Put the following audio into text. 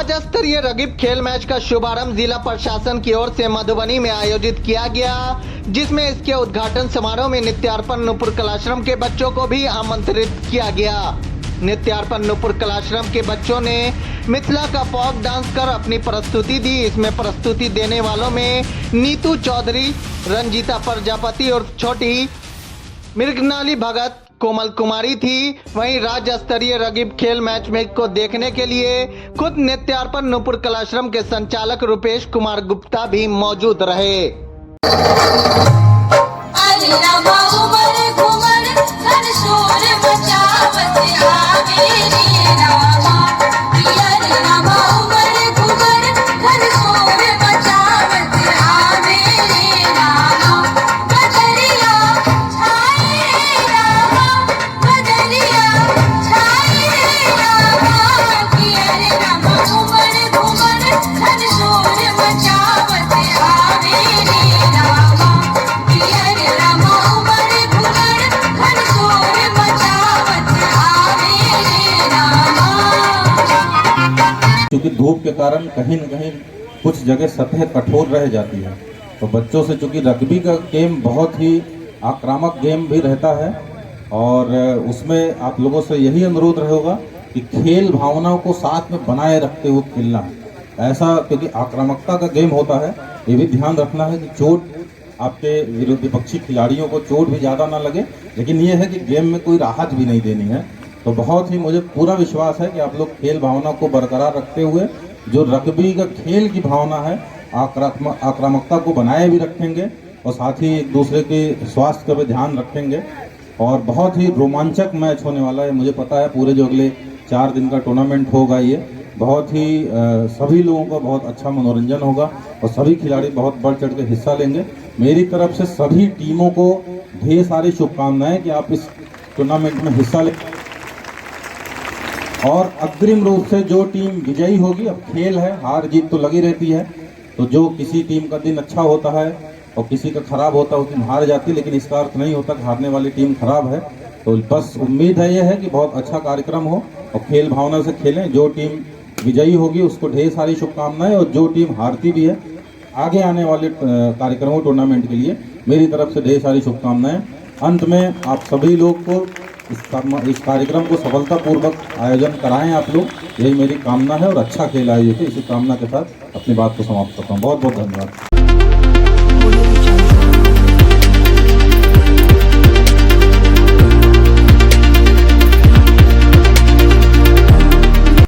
राज्य स्तरीय रग्बी खेल मैच का शुभारंभ जिला प्रशासन की ओर से मधुबनी में आयोजित किया गया, जिसमें इसके उद्घाटन समारोह में नित्यार्पण नूपुर कलाश्रम के बच्चों को भी आमंत्रित किया गया। नित्यार्पण नूपुर कलाश्रम के बच्चों ने मिथिला का फोक डांस कर अपनी प्रस्तुति दी। इसमें प्रस्तुति देने वालों में नीतू चौधरी, रंजीता प्रजापति और छोटी मृगनाली भगत, कोमल कुमारी थी। वहीं राज्य स्तरीय रग्बी खेल मैच को देखने के लिए खुद नित्यार्पण नूपुर कलाश्रम के संचालक रुपेश कुमार गुप्ता भी मौजूद रहे। क्योंकि धूप के कारण कहीं न कहीं कुछ जगह सतह कठोर रह जाती है, तो बच्चों से चूँकि रग्बी का गेम बहुत ही आक्रामक गेम भी रहता है और उसमें आप लोगों से यही अनुरोध रहेगा कि खेल भावनाओं को साथ में बनाए रखते हुए खेलना है। ऐसा क्योंकि आक्रामकता का गेम होता है, ये भी ध्यान रखना है कि चोट आपके विपक्षी खिलाड़ियों को चोट भी ज़्यादा ना लगे, लेकिन ये है कि गेम में कोई राहत भी नहीं देनी है। तो बहुत ही मुझे पूरा विश्वास है कि आप लोग खेल भावना को बरकरार रखते हुए जो रग्बी का खेल की भावना है, आक्रामकता को बनाए भी रखेंगे और साथ ही एक दूसरे के स्वास्थ्य का भी ध्यान रखेंगे। और बहुत ही रोमांचक मैच होने वाला है, मुझे पता है पूरे जो अगले 4 दिन का टूर्नामेंट होगा, ये बहुत ही सभी लोगों का बहुत अच्छा मनोरंजन होगा और सभी खिलाड़ी बहुत बढ़ चढ़ के हिस्सा लेंगे। मेरी तरफ से सभी टीमों को ढेर सारी शुभकामनाएं कि आप इस टूर्नामेंट में हिस्सा लें और अग्रिम रूप से जो टीम विजयी होगी, अब खेल है, हार जीत तो लगी रहती है, तो जो किसी टीम का दिन अच्छा होता है और किसी का खराब होता है, उस दिन हार जाती है, लेकिन इसका अर्थ नहीं होता कि हारने वाली टीम खराब है। तो बस उम्मीद है ये है कि बहुत अच्छा कार्यक्रम हो और खेल भावना से खेलें। जो टीम विजयी होगी उसको ढेर सारी शुभकामनाएं और जो टीम हारती भी है आगे आने वाले कार्यक्रमों टूर्नामेंट के लिए मेरी तरफ से ढेर सारी शुभकामनाएं। अंत में आप सभी लोग को इस कार्यक्रम को सफलतापूर्वक आयोजन कराएं आप लोग, यही मेरी कामना है और अच्छा खेल आयोजित है। इसी कामना के साथ अपनी बात को समाप्त करता हूँ। बहुत बहुत धन्यवाद।